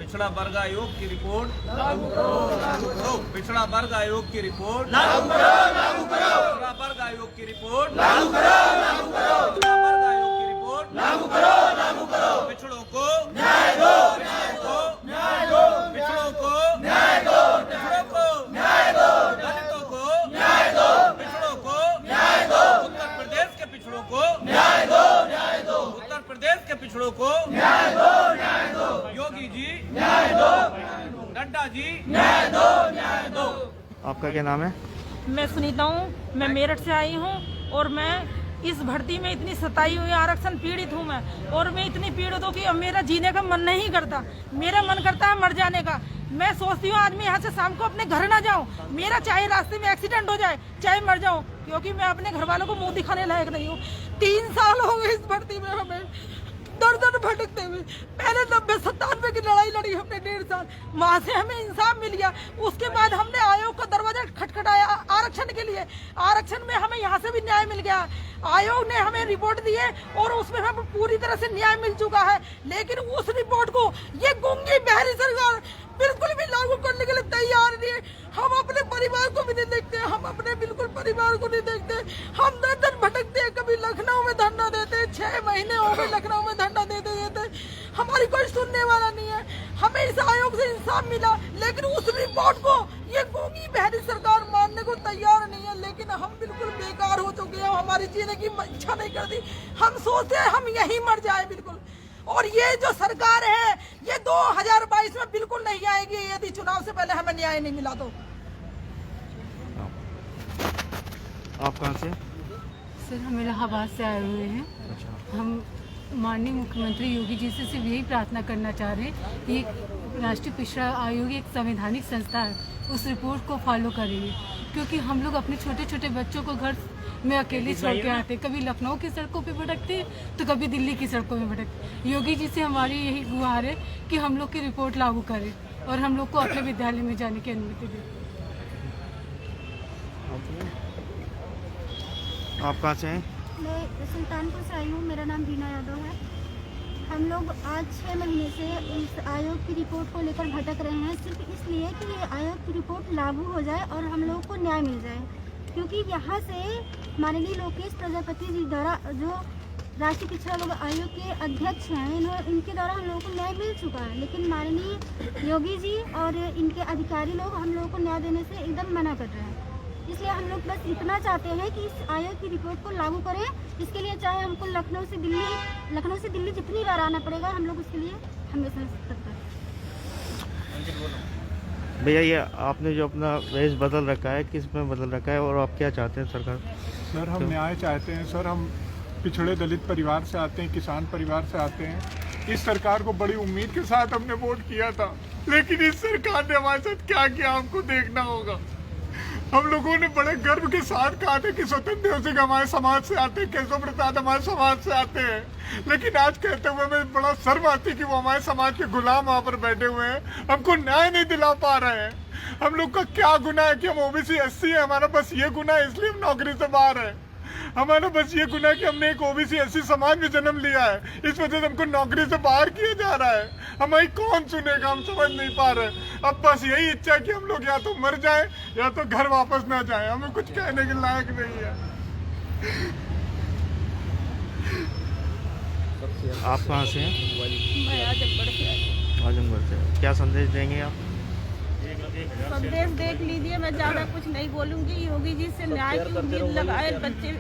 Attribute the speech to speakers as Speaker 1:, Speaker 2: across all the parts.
Speaker 1: पिछड़ा वर्ग आयोग की रिपोर्ट लागू करो। पिछड़ा वर्ग आयोग की रिपोर्ट लागू करो। पिछड़ा वर्ग आयोग की रिपोर्ट लागू करो। पिछड़ा वर्ग आयोग की रिपोर्ट लागू करो। पिछड़ों को न्याय दो। पिछड़ों को न्याय दो। पिछड़ों को न्याय दो। दलितों को न्याय दो। पिछड़ों को न्याय दो। उत्तर प्रदेश के पिछड़ों को न्याय दो। उत्तर प्रदेश के पिछड़ों को न्याय दो। योगी जी न्याय दो। नड्डा जी न्याय दो।
Speaker 2: आपका क्या नाम है?
Speaker 3: मैं सुनीता हूँ, मैं मेरठ से आई हूँ और मैं इस भर्ती में इतनी सताई हुई आरक्षण पीड़ित हूँ मैं, और मैं इतनी पीड़ित हूँ कि अब मेरा जीने का मन नहीं करता, मेरा मन करता है मर जाने का। मैं सोचती हूँ आज मैं यहाँ से शाम को अपने घर ना जाऊँ, मेरा चाहे रास्ते में एक्सीडेंट हो जाए चाहे मर जाऊँ, क्योंकि मैं अपने घर वालों को मुंह दिखाने लायक नहीं हूँ। 3 साल हो गए इस भर्ती में हमें दर दर भटकते हुए। पहले 90-97 की लड़ाई लड़ी हमने 1.5 साल, वहाँ से हमें इंसाफ मिल गया। उसके बाद हमने आयोग का दरवाजा खटखटाया आरक्षण के लिए, आरक्षण में हमें यहाँ से भी न्याय मिल गया। आयोग ने हमें रिपोर्ट दी है और उसमें हमें पूरी तरह से न्याय मिल चुका है, लेकिन उस रिपोर्ट को ये गूंगी बहरी सरकार बिल्कुल भी लागू करने के लिए तैयार नहीं है। हम अपने परिवार को भी नहीं देखते, हम अपने बिल्कुल परिवार को नहीं देखते। हम दर भटकते हैं, कभी लखनऊ में धरना देते, 6 महीने हो गए लखनऊ में धरना देते देते, हमारी कोई सुनने वाला नहीं है। हमें इस आयोग से इंसाफ मिला, लेकिन उस रिपोर्ट को ये गूंगी बहरी सरकार मानने को तैयार नहीं है। लेकिन हम बिल्कुल बेकार हो चुके हैं, हमारी जीने की इच्छा नहीं करती। हम सोचते हैं हम यहीं मर जाए बिल्कुल। और ये जो सरकार है ये 2022 में बिल्कुल नहीं आएगी यदि चुनाव से पहले हमें न्याय नहीं मिला तो।
Speaker 2: आप कहाँ से?
Speaker 4: सर, हम इलाहाबाद से आए हुए हैं।
Speaker 2: अच्छा।
Speaker 4: हम माननीय मुख्यमंत्री योगी जी से सिर्फ यही प्रार्थना करना चाह रहे हैं कि राष्ट्रीय पिछड़ा आयोग एक संवैधानिक संस्था है, उस रिपोर्ट को फॉलो करेंगे, क्योंकि हम लोग अपने छोटे छोटे बच्चों को घर में अकेले छोड़ के आते, कभी लखनऊ की सड़कों पे भटकते तो कभी दिल्ली की सड़कों में भटकते। योगी जी से हमारी यही गुहार है कि हम लोग की रिपोर्ट लागू करें और हम लोग को अपने विद्यालय में जाने की अनुमति दें।
Speaker 2: आप कहाँ से हैं?
Speaker 5: मैं सुल्तानपुर से आई हूँ, मेरा नाम बीना यादव है। हम लोग आज 6 महीने से इस आयोग की रिपोर्ट को लेकर भटक रहे हैं, सिर्फ इसलिए कि ये आयोग की रिपोर्ट लागू हो जाए और हम लोग को न्याय मिल जाए। क्योंकि यहाँ से माननीय लोकेश प्रजापति जी द्वारा, जो राष्ट्रीय पिछड़ा वर्ग आयोग के अध्यक्ष हैं, इनके द्वारा हम लोगों को न्याय मिल चुका है, लेकिन माननीय योगी जी और इनके अधिकारी लोग हम लोगों को न्याय देने से एकदम मना कर रहे हैं। इसलिए हम लोग बस इतना चाहते हैं कि इस आयोग की रिपोर्ट को लागू करें। इसके लिए चाहे हमको लखनऊ से दिल्ली जितनी बार आना पड़ेगा, हम लोग उसके लिए हमेशा तत्पर हैं।
Speaker 2: भैया, ये आपने जो अपना वेश बदल रखा है, किस में बदल रखा है और आप क्या चाहते हैं सरकार?
Speaker 6: सर, हम न्याय चाहते हैं। सर, हम पिछड़े दलित परिवार से आते हैं, किसान परिवार से आते हैं। इस सरकार को बड़ी उम्मीद के साथ हमने वोट किया था, लेकिन इस सरकार ने हमारे साथ क्या किया हमको देखना होगा। हम लोगों ने बड़े गर्व के साथ कहा था कि स्वतंत्र देव सिंह हमारे समाज से आते हैं, केशव प्रसाद हमारे समाज से आते हैं, लेकिन आज कहते हुए हमें बड़ा शर्म आती कि वो हमारे समाज के गुलाम वहाँ पर बैठे हुए हैं, हमको न्याय नहीं दिला पा रहे हैं। हम लोग का क्या गुनाह है कि हम ओबीसी SC है? हमारा बस ये गुनाह है, इसलिए हम नौकरी से बाहर है। हमारा बस ये गुनाह कि हमने एक ओबीसी SC समाज में जन्म लिया है, इस वजह से हमको नौकरी से बाहर किया जा रहा है। हमारी कौन सुनेगा, हम समझ नहीं पा रहे। अब बस यही इच्छा है कि हम लोग या तो मर जाएं या तो घर वापस ना जाएं, हमें कुछ कहने के लायक नहीं है।
Speaker 2: आप कहाँ से हैं?
Speaker 3: मैं आजमगढ़ से आई हूँ।
Speaker 2: आजमगढ़ से। क्या संदेश देंगे आप?
Speaker 3: संदेश देख लीजिए, मैं ज़्यादा कुछ नहीं बोलूँगी। योगी जी से न्याय की उम्मीद लगाए बच्चे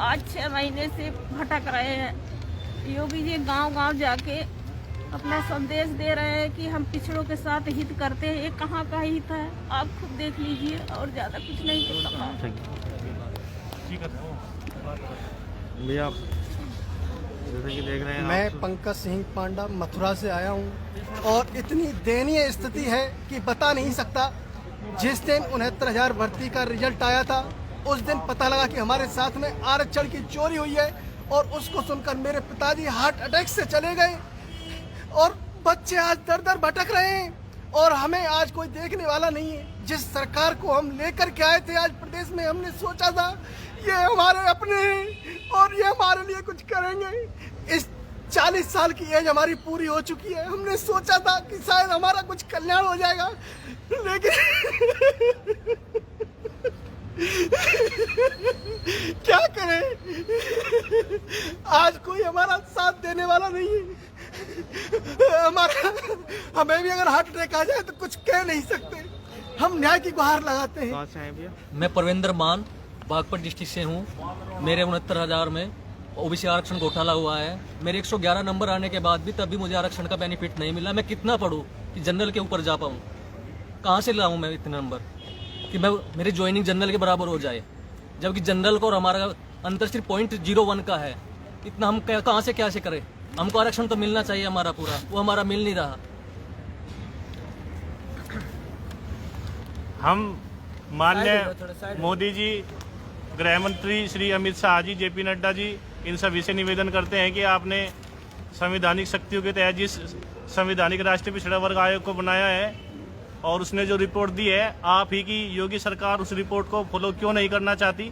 Speaker 3: आज 6 महीने से भटक रहे हैं। योगी जी गांव-गांव जाके अपना संदेश दे रहे हैं कि हम पिछड़ों के साथ हित करते हैं। ये कहाँ का हित है, आप खुद देख लीजिए, और ज़्यादा कुछ नहीं कर सकता।
Speaker 2: भैया, जैसे कि देख रहे हैं,
Speaker 7: मैं पंकज सिंह पांडा मथुरा से आया हूं, और इतनी दयनीय स्थिति है कि बता नहीं सकता। जिस दिन 69,000 भर्ती का रिजल्ट आया था, उस दिन पता लगा कि हमारे साथ में आरक्षण की चोरी हुई है, और उसको सुनकर मेरे पिताजी हार्ट अटैक से चले गए, और बच्चे आज दर दर भटक रहे हैं, और हमें आज कोई देखने वाला नहीं है। जिस सरकार को हम लेकर के आए थे आज प्रदेश में, हमने सोचा था ये हमारे अपने हैं और ये हमारे लिए कुछ करेंगे। इस 40 साल की एज हमारी पूरी हो चुकी है। हमने सोचा था कि शायद हमारा कुछ कल्याण हो जाएगा, लेकिन क्या करें, आज कोई हमारा साथ देने वाला नहीं है। हमें भी अगर हार्ट अटैक आ जाए तो कुछ कह नहीं सकते। हम न्याय की गुहार लगाते हैं।
Speaker 2: कहाँ से आए भैया?
Speaker 8: मैं परवेंद्र मान बागपत डिस्ट्रिक्ट से हूँ। मेरे 69,000 में ओबीसी आरक्षण घोटाला हुआ है। मेरे 111 नंबर आने के बाद भी तब भी मुझे आरक्षण का बेनिफिट नहीं मिला। मैं कितना पढूं कि जनरल के ऊपर जा पाऊँ? कहाँ से लाऊं मैं इतने नंबर कि मैं मेरी ज्वाइनिंग जनरल के बराबर हो जाए, जबकि जनरल को और हमारा अंतर सिर्फ 0.01 का है। इतना हम कहाँ से क्या से करें? हमको आरक्षण तो मिलना चाहिए हमारा पूरा, वो हमारा मिल नहीं रहा।
Speaker 9: हम माननीय मोदी जी, गृह मंत्री श्री अमित शाह जी, जेपी नड्डा जी, इन सभी से निवेदन करते हैं कि आपने संवैधानिक शक्तियों के तहत जिस संवैधानिक राष्ट्रीय पिछड़ा वर्ग आयोग को बनाया है और उसने जो रिपोर्ट दी है, आप ही की योगी सरकार उस रिपोर्ट को फॉलो क्यों नहीं करना चाहती?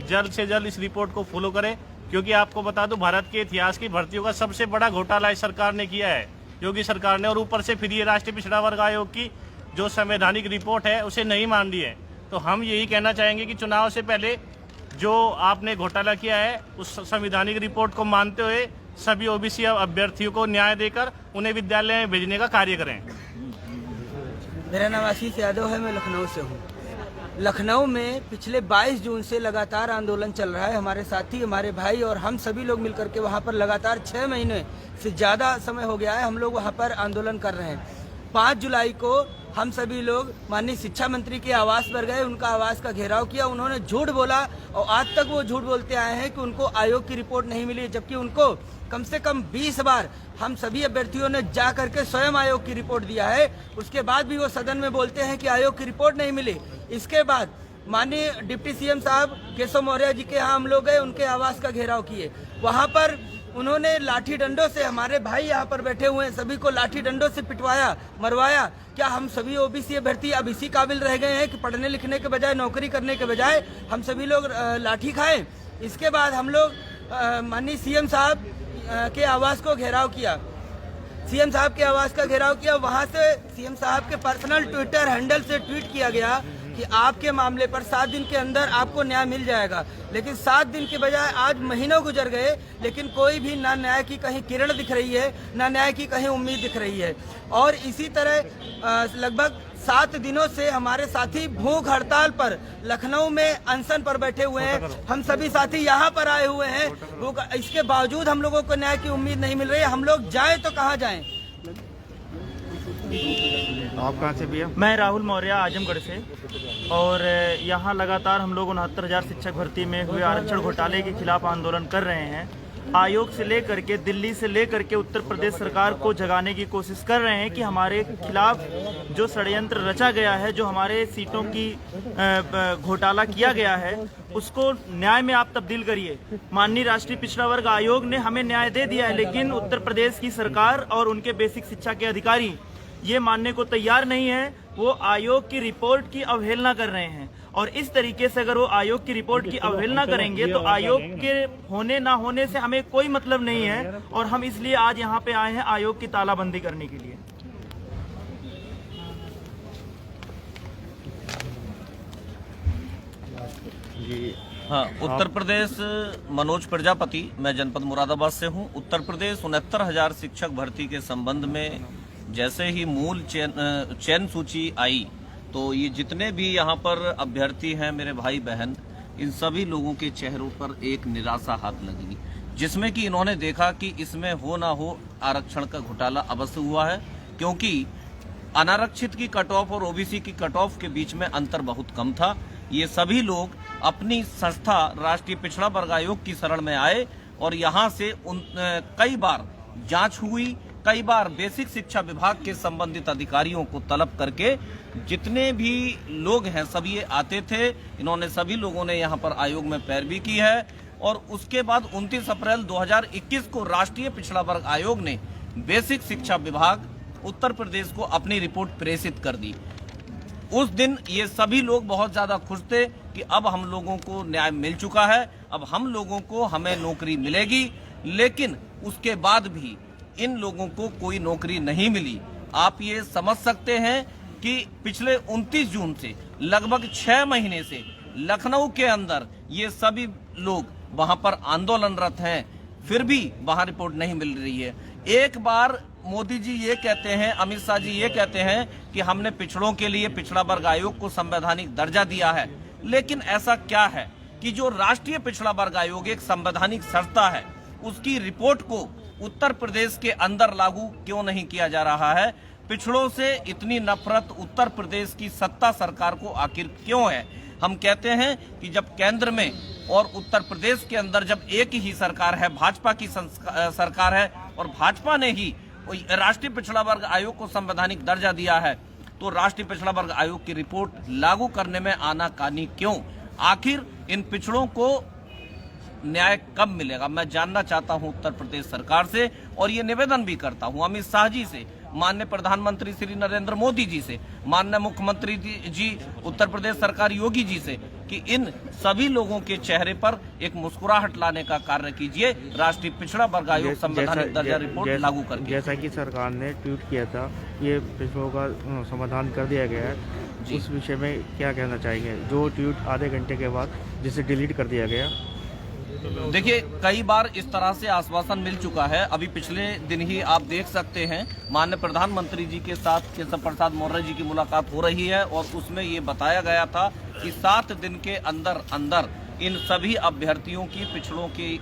Speaker 9: जल्द से जल्द इस रिपोर्ट को फॉलो करें, क्योंकि आपको बता दूं भारत के इतिहास की भर्तियों का सबसे बड़ा घोटाला इस सरकार ने किया है, योगी सरकार ने। और ऊपर से फिर ये राष्ट्रीय पिछड़ा वर्ग आयोग की जो संवैधानिक रिपोर्ट है उसे नहीं मान ली है। तो हम यही कहना चाहेंगे कि चुनाव से पहले जो आपने घोटाला किया है उस संवैधानिक रिपोर्ट को मानते हुए सभी ओबीसी अभ्यर्थियों को न्याय देकर उन्हें विद्यालय में भेजने का कार्य करें।
Speaker 10: मेरा नाम आशीष यादव है, मैं लखनऊ से हूँ। लखनऊ में पिछले 22 जून से लगातार आंदोलन चल रहा है। हमारे साथी, हमारे भाई और हम सभी लोग मिलकर के वहाँ पर लगातार 6 महीने से ज़्यादा समय हो गया है हम लोग वहाँ पर आंदोलन कर रहे हैं। 5 जुलाई को हम सभी लोग माननीय शिक्षा मंत्री के आवास पर गए, उनका आवास का घेराव किया। उन्होंने झूठ बोला और आज तक वो झूठ बोलते आए हैं कि उनको आयोग की रिपोर्ट नहीं मिली, जबकि उनको कम से कम 20 बार हम सभी अभ्यर्थियों ने जा करके स्वयं आयोग की रिपोर्ट दिया है। उसके बाद भी वो सदन में बोलते हैं कि आयोग की रिपोर्ट नहीं मिली। इसके बाद माननीय डिप्टी सीएम साहब केशव मौर्य जी के यहाँ हम लोग गए, उनके आवास का घेराव किए। वहाँ पर उन्होंने लाठी डंडों से, हमारे भाई यहाँ पर बैठे हुए हैं, सभी को लाठी डंडों से पिटवाया, मरवाया। क्या हम सभी ओबीसी अभ्यर्थी अब इसी काबिल रह गए हैं कि पढ़ने लिखने के बजाय, नौकरी करने के बजाय हम सभी लोग लाठी खाएं? इसके बाद हम लोग माननीय सीएम साहब के आवास को घेराव किया। सीएम साहब के आवास का घेराव किया। वहां से सीएम साहब के पर्सनल ट्विटर हैंडल से ट्वीट किया गया कि आपके मामले पर 7 दिन के अंदर आपको न्याय मिल जाएगा। लेकिन 7 दिन के बजाय आज महीनों गुजर गए, लेकिन कोई भी ना न्याय की कहीं किरण दिख रही है, ना न्याय की कहीं उम्मीद दिख रही है। और इसी तरह लगभग 7 दिनों से हमारे साथी भूख हड़ताल पर लखनऊ में अनशन पर बैठे हुए हैं। हम सभी साथी यहाँ पर आए हुए हैं। इसके बावजूद हम लोगों को न्याय की उम्मीद नहीं मिल रही है। हम लोग जाएं तो कहाँ जाएं?
Speaker 2: आप कहाँ से भैया?
Speaker 11: मैं राहुल मौर्य, आजमगढ़ से। और यहाँ लगातार हम लोग 69,000 शिक्षक भर्ती में हुए आरक्षण घोटाले के खिलाफ आंदोलन कर रहे हैं। आयोग से लेकर के, दिल्ली से लेकर के उत्तर प्रदेश सरकार को जगाने की कोशिश कर रहे हैं कि हमारे खिलाफ जो षड्यंत्र रचा गया है, जो हमारे सीटों की घोटाला किया गया है, उसको न्याय में आप तब्दील करिए। माननीय राष्ट्रीय पिछड़ा वर्ग आयोग ने हमें न्याय दे दिया है, लेकिन उत्तर प्रदेश की सरकार और उनके बेसिक शिक्षा के अधिकारी ये मानने को तैयार नहीं है। वो आयोग की रिपोर्ट की अवहेलना कर रहे हैं, और इस तरीके से अगर वो आयोग की रिपोर्ट की अवहेलना करेंगे तो आयोग के होने ना होने से हमें कोई मतलब नहीं है। और हम इसलिए आज यहाँ पे आए हैं आयोग की तालाबंदी करने के लिए।
Speaker 12: हाँ, उत्तर प्रदेश, मनोज प्रजापति, मैं जनपद मुरादाबाद से हूँ। उत्तर प्रदेश 69,000 शिक्षक भर्ती के संबंध में जैसे ही मूल चयन सूची आई तो ये जितने भी यहाँ पर अभ्यर्थी हैं, मेरे भाई बहन, इन सभी लोगों के चेहरों पर एक निराशा हाथ लगी, जिसमें कि इन्होंने देखा कि इसमें हो ना हो आरक्षण का घोटाला अवश्य हुआ है, क्योंकि अनारक्षित की कट ऑफ और ओबीसी की कट ऑफ के बीच में अंतर बहुत कम था। ये सभी लोग अपनी संस्था राष्ट्रीय पिछड़ा वर्ग आयोग की शरण में आए और यहाँ से कई बार जांच हुई, कई बार बेसिक शिक्षा विभाग के संबंधित अधिकारियों को तलब करके जितने भी लोग हैं सभी ये आते थे। इन्होंने सभी लोगों ने यहाँ पर आयोग में पैरवी की है और उसके बाद 29 अप्रैल 2021 को राष्ट्रीय पिछड़ा वर्ग आयोग ने बेसिक शिक्षा विभाग उत्तर प्रदेश को अपनी रिपोर्ट प्रेषित कर दी। उस दिन ये सभी लोग बहुत ज्यादा खुश थे कि अब हम लोगों को न्याय मिल चुका है, अब हम लोगों को हमें नौकरी मिलेगी। लेकिन उसके बाद भी इन लोगों को कोई नौकरी नहीं मिली। आप ये समझ सकते हैं कि पिछले 29 जून से लगभग 6 महीने से लखनऊ के अंदर ये सभी लोग वहां पर आंदोलनरत हैं, फिर भी वहां रिपोर्ट नहीं मिल रही है। एक बार मोदी जी ये कहते हैं, अमित शाह जी ये कहते हैं कि हमने पिछड़ों के लिए पिछड़ा वर्ग आयोग को संवैधानिक दर्जा दिया है, लेकिन ऐसा क्या है कि जो राष्ट्रीय पिछड़ा वर्ग आयोग एक संवैधानिक संस्था है, उसकी रिपोर्ट को उत्तर प्रदेश के अंदर लागू क्यों नहीं किया जा रहा है? पिछड़ों से इतनी नफरत उत्तर प्रदेश की सत्ता सरकार को आखिर क्यों है? हम कहते हैं कि जब केंद्र में और उत्तर प्रदेश के अंदर जब एक ही सरकार है, भाजपा की सरकार है, और भाजपा ने ही राष्ट्रीय पिछड़ा वर्ग आयोग को संवैधानिक दर्जा दिया है, तो राष्ट्रीय पिछड़ा वर्ग आयोग की रिपोर्ट लागू करने में आनाकानी क्यों? आखिर इन पिछड़ों को न्याय कब मिलेगा? मैं जानना चाहता हूं उत्तर प्रदेश सरकार से, और ये निवेदन भी करता हूं अमित शाह जी से, माननीय प्रधानमंत्री श्री नरेंद्र मोदी जी से, माननीय मुख्यमंत्री जी उत्तर प्रदेश सरकार योगी जी से, कि इन सभी लोगों के चेहरे पर एक मुस्कुराहट लाने का कार्य कीजिए। राष्ट्रीय पिछड़ा वर्ग आयोग संवैधानिक दर्जा रिपोर्ट लागू करके,
Speaker 2: जैसा कि सरकार ने ट्वीट किया था, ये पिछड़ों का समाधान कर दिया गया है, उस विषय में क्या कहना चाहेंगे? जो ट्वीट आधे घंटे के बाद जिसे डिलीट कर दिया गया।
Speaker 12: देखिए, कई बार इस तरह से आश्वासन मिल चुका है। अभी पिछले दिन ही आप देख सकते हैं माननीय प्रधानमंत्री जी के साथ केशव प्रसाद मौर्य जी की मुलाकात हो रही है, और उसमें ये बताया गया था कि 7 दिन के अंदर अंदर इन सभी अभ्यर्थियों की पिछड़ों की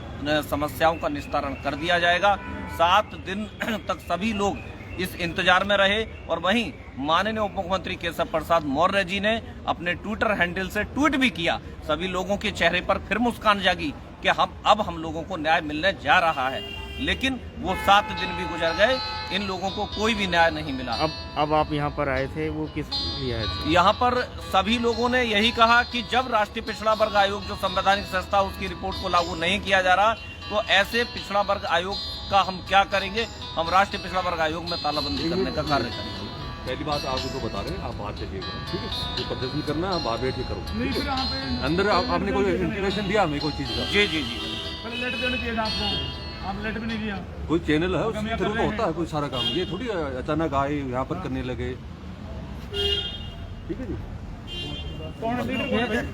Speaker 12: समस्याओं का निस्तारण कर दिया जाएगा। 7 दिन तक सभी लोग इस इंतजार में रहे, और वहीं माननीय उप मुख्यमंत्री केशव प्रसाद मौर्य जी ने अपने ट्विटर हैंडल से ट्वीट भी किया। सभी लोगों के चेहरे पर फिर मुस्कान जागी कि हम लोगों को न्याय मिलने जा रहा है, लेकिन वो 7 दिन भी गुजर गए, इन लोगों को कोई भी न्याय नहीं मिला।
Speaker 2: अब आप यहाँ पर आए थे, वो किस लिए आए थे?
Speaker 12: यहाँ पर सभी लोगों ने यही कहा कि जब राष्ट्रीय पिछड़ा वर्ग आयोग जो संवैधानिक संस्था, उसकी रिपोर्ट को लागू नहीं किया जा रहा, तो ऐसे पिछड़ा वर्ग आयोग का हम क्या करेंगे? हम राष्ट्रीय पिछड़ा वर्ग आयोग में तालाबंदी करने का कार्य करेंगे।
Speaker 13: पहली बात आपको तो बता रहे हैं, आप बाहर चलिएगा, ठीक है? जो प्रदर्शन करना है आप बाहर बैठ के करो। अंदर आपने कोई इंफॉर्मेशन दिया हमें कोई चीज़ का?
Speaker 12: जी जी जी,
Speaker 6: लेटर देना चाहिए था आपको, आप लेटर भी नहीं दिया।
Speaker 13: कोई चैनल है उसके थ्रू तो होता है कोई सारा काम, ये थोड़ी अचानक आए यहाँ पर करने लगे, ठीक है जी?
Speaker 6: कौन लीडर?